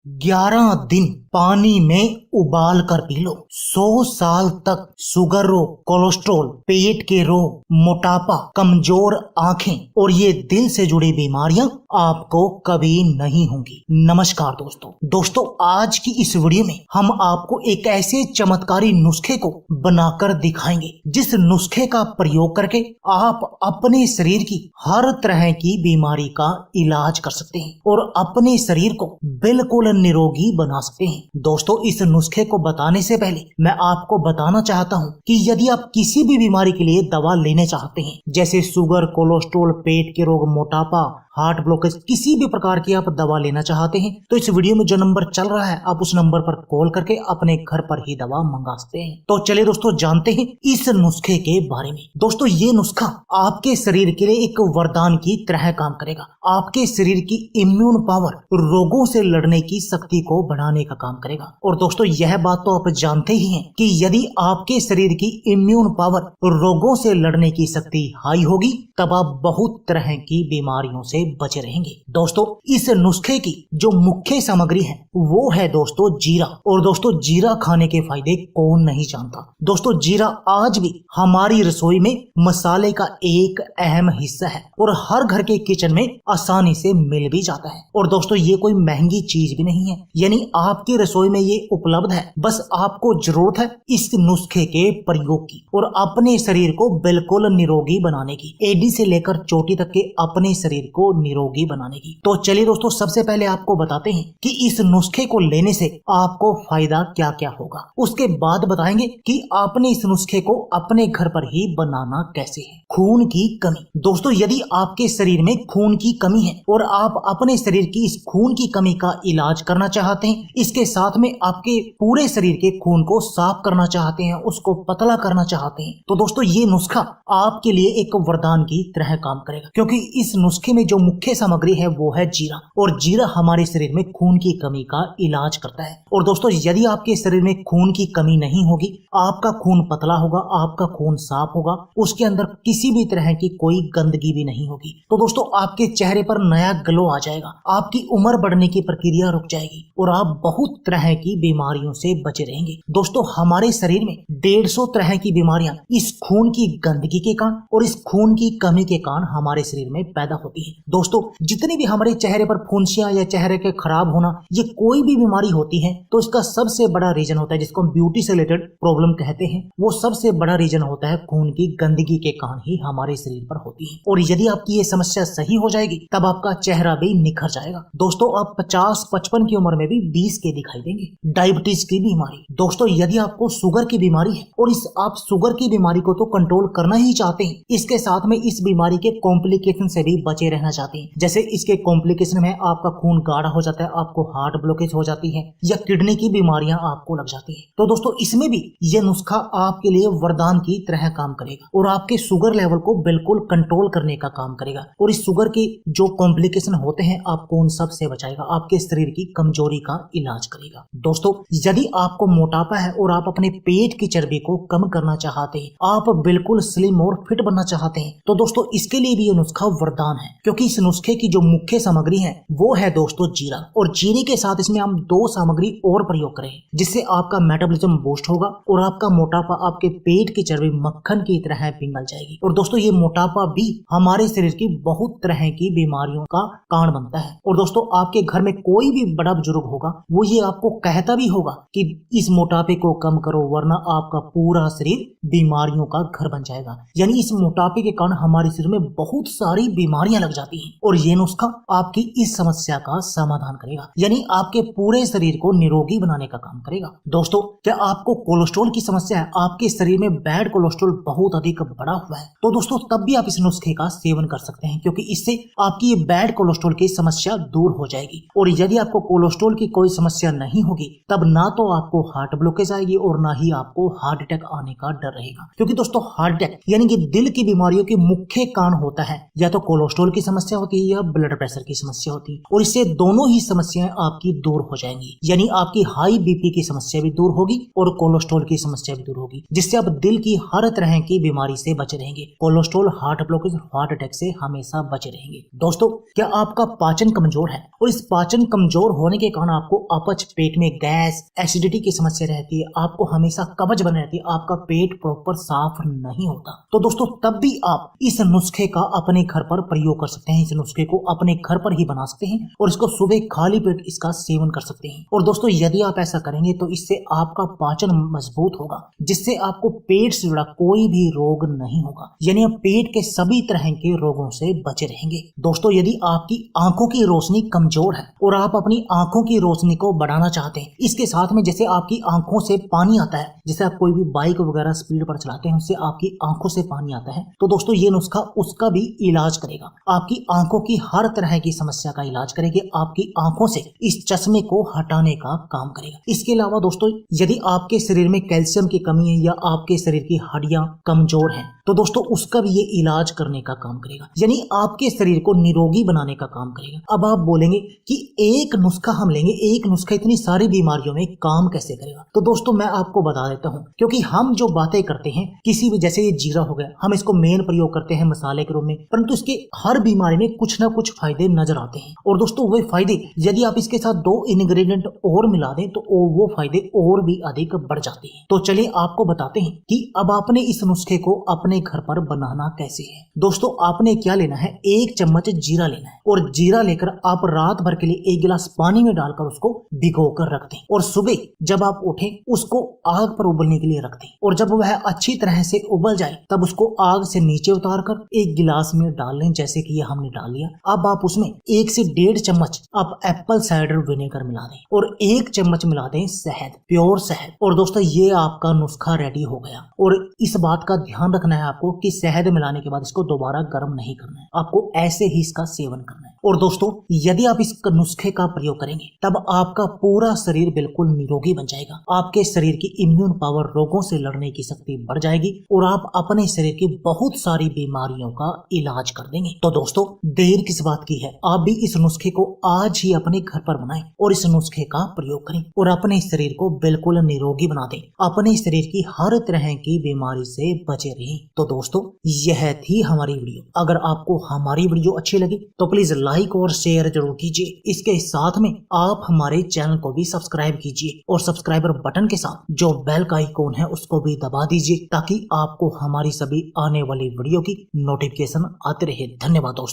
11 दिन पानी में उबाल कर पी लो। 100 साल तक शुगर रोग, कोलेस्ट्रॉल, पेट के रोग, मोटापा, कमजोर आंखें और ये दिल से जुड़ी बीमारियां आपको कभी नहीं होंगी। नमस्कार दोस्तों, आज की इस वीडियो में हम आपको एक ऐसे चमत्कारी नुस्खे को बनाकर दिखाएंगे जिस नुस्खे का प्रयोग करके आप अपने शरीर की हर तरह की बीमारी का इलाज कर सकते हैं और अपने शरीर को बिल्कुल निरोगी बना सकते हैं। दोस्तों, इस नुस्खे को बताने से पहले मैं आपको बताना चाहता हूं कि यदि आप किसी भी बीमारी के लिए दवा लेने चाहते हैं, जैसे शुगर, कोलेस्ट्रॉल, पेट के रोग, मोटापा, हार्ट ब्लॉकेज, किसी भी प्रकार की आप दवा लेना चाहते हैं तो इस वीडियो में जो नंबर चल रहा है आप उस नंबर पर कॉल करके अपने घर पर ही दवा मंगा सकते हैं। तो चलिए दोस्तों, जानते हैं इस नुस्खे के बारे में। दोस्तों, ये नुस्खा आपके शरीर के लिए एक वरदान की तरह काम करेगा। आपके शरीर की इम्यून पावर, रोगों से लड़ने की शक्ति को बढ़ाने का काम करेगा। और दोस्तों, यह बात तो आप जानते ही हैं कि यदि आपके शरीर की इम्यून पावर, रोगों से लड़ने की शक्ति हाई होगी तब आप बहुत तरह की बीमारियों से बचे रहेंगे। दोस्तों, इस नुस्खे की जो मुख्य सामग्री है वो है दोस्तों जीरा। और दोस्तों, जीरा खाने के फायदे कौन नहीं जानता। दोस्तों, जीरा आज भी हमारी रसोई में मसाले का एक अहम हिस्सा है और हर घर के किचन में आसानी से मिल भी जाता है। और दोस्तों, ये कोई महंगी चीज भी नहीं है, यानी आपकी रसोई में ये उपलब्ध है। बस आपको जरूरत है इस नुस्खे के प्रयोग की और अपने शरीर को बिल्कुल निरोगी बनाने की, एडी से लेकर चोटी तक के अपने शरीर को निरोगी बनाने की। तो चलिए दोस्तों, सबसे पहले आपको बताते हैं कि इस नुस्खे को लेने से आपको फायदा क्या क्या होगा। उसके बाद बताएंगे कि आपने इस नुस्खे को अपने घर पर ही बनाना कैसे है। खून की कमी। दोस्तों, यदि आपके शरीर में खून की कमी है और आप अपने शरीर की इस खून की कमी का इलाज करना चाहते हैं, इसके साथ में आपके पूरे शरीर के खून को साफ करना चाहते हैं, उसको पतला करना चाहते हैं, तो दोस्तों ये नुस्खा आपके लिए एक वरदान की तरह काम करेगा। क्योंकि इस नुस्खे में जो मुख्य सामग्री है वो है जीरा, और जीरा हमारे शरीर में खून की कमी का इलाज करता है। और दोस्तों, यदि आपके शरीर में खून की कमी नहीं होगी, आपका खून पतला होगा, आपका खून साफ होगा, उसके अंदर किसी भी तरह की कोई गंदगी भी नहीं होगी, तो दोस्तों आपके चेहरे पर नया ग्लो आ जाएगा, आपकी उम्र बढ़ने की प्रक्रिया रुक जाएगी और आप बहुत तरह की बीमारियों से बचे रहेंगे। दोस्तों, हमारे शरीर में 150 तरह की बीमारियां इस खून की गंदगी के कारण और इस खून की कमी के कारण हमारे शरीर में पैदा होती है। दोस्तों, जितनी भी हमारे चेहरे पर फुंसियां या चेहरे के खराब होना, ये कोई भी बीमारी होती है तो इसका सबसे बड़ा रीजन होता है, जिसको हम ब्यूटी से रिलेटेड प्रॉब्लम कहते हैं, वो सबसे बड़ा रीजन होता है खून की गंदगी के कारण ही हमारे शरीर पर होती है। और यदि आपकी ये समस्या सही हो जाएगी तब आपका चेहरा भी निखर जाएगा। दोस्तों, आप 50-55 की उम्र में भी 20 के दिखाई देंगे। डायबिटीज की बीमारी। दोस्तों, यदि आपको शुगर की बीमारी है और आप शुगर की बीमारी को तो कंट्रोल करना ही चाहते हैं, इसके साथ में इस बीमारी के कॉम्प्लिकेशन से भी बचे रहना चाहते हैं, जैसे इसके कॉम्प्लिकेशन में आपका खून गाढ़ा हो जाता है, आपको हार्ट ब्लॉकेज हो जाती है या किडनी की बीमारियां आपको लग जाती है, तो दोस्तों इसमें भी यह नुस्खा आपके लिए वरदान की तरह काम करेगा और आपके शुगर लेवल को बिल्कुल कंट्रोल करने का काम करेगा। और इस शुगर के जो कॉम्प्लिकेशन होते हैं आपको उन सब से बचाएगा, आपके शरीर की कमजोरी का इलाज करेगा। दोस्तों, यदि आपको मोटापा है और आप अपने पेट की चर्बी को कम करना चाहते हैं, आप बिल्कुल स्लिम और फिट बनना चाहते हैं, तो दोस्तों इसके लिए भी ये नुस्खा वरदान है। क्योंकि इस नुस्खे की जो मुख्य सामग्री है वो है दोस्तों जीरा, और जीरे के साथ इसमें हम 2 सामग्री और प्रयोग करें जिससे आपका मेटाबॉलिज्म बूस्ट होगा और आपका मोटापा, आपके पेट की चर्बी मक्खन की तरह पिघल जाएगी। और दोस्तों, ये मोटापा भी हमारे शरीर की बहुत तरह की बीमारियों का कारण बनता है। और दोस्तों, आपके घर में कोई भी बड़ा बुजुर्ग होगा वो ये आपको कहता भी होगा कि इस मोटापे को कम करो वरना आपका पूरा शरीर बीमारियों का घर बन जाएगा। यानी इस मोटापे के कारण हमारे शरीर में बहुत सारी बीमारियां लग जाती हैं और ये नुस्खा आपकी इस समस्या का समाधान करेगा, यानी आपके पूरे शरीर को निरोगी बनाने का काम करेगा। दोस्तों, क्या आपको कोलेस्ट्रॉल की समस्या है, आपके शरीर में बैड कोलेस्ट्रॉल बहुत अधिक बढ़ा हुआ है, तो दोस्तों तब भी आप इस नुस्खे का सेवन कर सकते हैं, क्योंकि इससे आपकी ये बैड कोलेस्ट्रॉल की समस्या दूर हो जाएगी। और यदि आपको कोलेस्ट्रॉल की कोई समस्या नहीं होगी तब ना तो आपको हार्ट ब्लॉकेज आएगी और ना ही आपको हार्ट अटैक आने का डर रहेगा। क्योंकि दोस्तों, हार्ट अटैक यानी कि दिल की बीमारियों के मुख्य कारण होता है या तो कोलेस्ट्रॉल की समस्या समस्या होती है या ब्लड प्रेशर की समस्या होती है, और इससे दोनों ही समस्याएं आपकी दूर हो जाएंगी। यानी आपकी हाई बीपी की समस्या भी दूर होगी और कोलेस्ट्रॉल की समस्या भी दूर होगी, जिससे आप दिल की हर तरह की बीमारी से बचे रहेंगे। Cholesterol, heart blockage, heart attack से हमेशा बचे रहेंगे। दोस्तों, क्या आपका पाचन कमजोर है और इस पाचन कमजोर होने के कारण आपको अपच, पेट में गैस, एसिडिटी की समस्या रहती है, आपको हमेशा कब्ज बनी रहती है, आपका पेट प्रॉपर साफ नहीं होता, तो दोस्तों तब भी आप इस नुस्खे का अपने घर पर प्रयोग कर सकते हैं। इस नुस्खे को अपने घर पर ही बना सकते हैं और इसको सुबह खाली पेट इसका सेवन कर सकते हैं। और दोस्तों, यदि आप ऐसा करेंगे तो इससे आपका पाचन मजबूत होगा, जिससे आपको पेट से जुड़ा कोई भी रोग नहीं होगा। यानी आप पेट के सभी तरह के रोगों से बचे रहेंगे। दोस्तों, यदि आपकी आंखों की रोशनी कमजोर है और आप अपनी आंखों की रोशनी को बढ़ाना चाहते हैं, इसके साथ में जैसे आपकी आंखों से पानी आता है, जैसे आप कोई भी बाइक वगैरह स्पीड पर चलाते हैं, उससे आपकी आंखों से पानी आता है, तो दोस्तों ये नुस्खा उसका भी इलाज करेगा। आपकी आंखों की हर तरह की समस्या का इलाज करेगी, आपकी आंखों से इस चश्मे को हटाने का काम करेगा। इसके अलावा दोस्तों, यदि आपके शरीर में कैल्शियम की कमी है या आपके शरीर की हड्डियां कमजोर हैं, तो दोस्तों उसका भी ये इलाज करने का काम करेगा। यानी आपके शरीर को निरोगी बनाने का काम करेगा। अब आप बोलेंगे कि एक नुस्खा हम लेंगे, एक नुस्खा इतनी सारी बीमारियों में काम कैसे करेगा? तो दोस्तों मैं आपको बता देता हूँ, क्योंकि हम जो बातें करते हैं किसी भी, जैसे ये जीरा हो गया, हम इसको मेन प्रयोग करते हैं मसाले के रूप में, परंतु इसके हर बीमारी में कुछ ना कुछ फायदे नजर आते हैं। और दोस्तों वे फायदे यदि आप इसके साथ 2 इंग्रेडिएंट और मिला दें तो वो फायदे और भी अधिक बढ़ जाते हैं। तो चलिए आपको बताते हैं कि अब आपने इस नुस्खे को अपने घर पर बनाना कैसे है। दोस्तों, आपने क्या लेना है, 1 चम्मच जीरा लेना है, और जीरा लेकर आप रात भर के लिए 1 गिलास पानी में डालकर उसको भिगो कर रख दें, और सुबह जब आप उठें उसको आग पर उबलने के लिए रख दें, और जब वह अच्छी तरह से उबल जाए तब उसको आग से नीचे उतार कर 1 गिलास में डाल लें, जैसे कि ये हमने डाल लिया। अब आप उसमें 1 से 1.5 चम्मच आप एप्पल साइडर विनेगर मिला दें और 1 चम्मच मिला दें शहद, प्योर शहद। और दोस्तों ये आपका नुस्खा रेडी हो गया। और इस बात का ध्यान रखना है आपको कि शहद मिलाने के बाद इसको दोबारा गर्म नहीं करना है, आपको ऐसे ही इसका सेवन करना है। और दोस्तों, यदि आप इस नुस्खे का प्रयोग करेंगे तब आपका पूरा शरीर बिल्कुल निरोगी बन जाएगा। आपके शरीर की इम्यून पावर, रोगों से लड़ने की शक्ति बढ़ जाएगी और आप अपने शरीर की बहुत सारी बीमारियों का इलाज कर देंगे। तो दोस्तों, देर किस बात की है, आप भी इस नुस्खे को आज ही अपने घर पर बनाएं और इस नुस्खे का प्रयोग करें और अपने शरीर को बिल्कुल निरोगी बना दें, अपने शरीर की हर तरह की बीमारी से बचे रहें। तो दोस्तों, यह थी हमारी वीडियो। अगर आपको हमारी वीडियो अच्छी लगी तो प्लीज लाइक और शेयर जरूर कीजिए। इसके साथ में आप हमारे चैनल को भी सब्सक्राइब कीजिए और सब्सक्राइबर बटन के साथ जो बेल का आइकॉन है उसको भी दबा दीजिए, ताकि आपको हमारी सभी आने वाली वीडियो की नोटिफिकेशन आते रहे। धन्यवाद दोस्तों।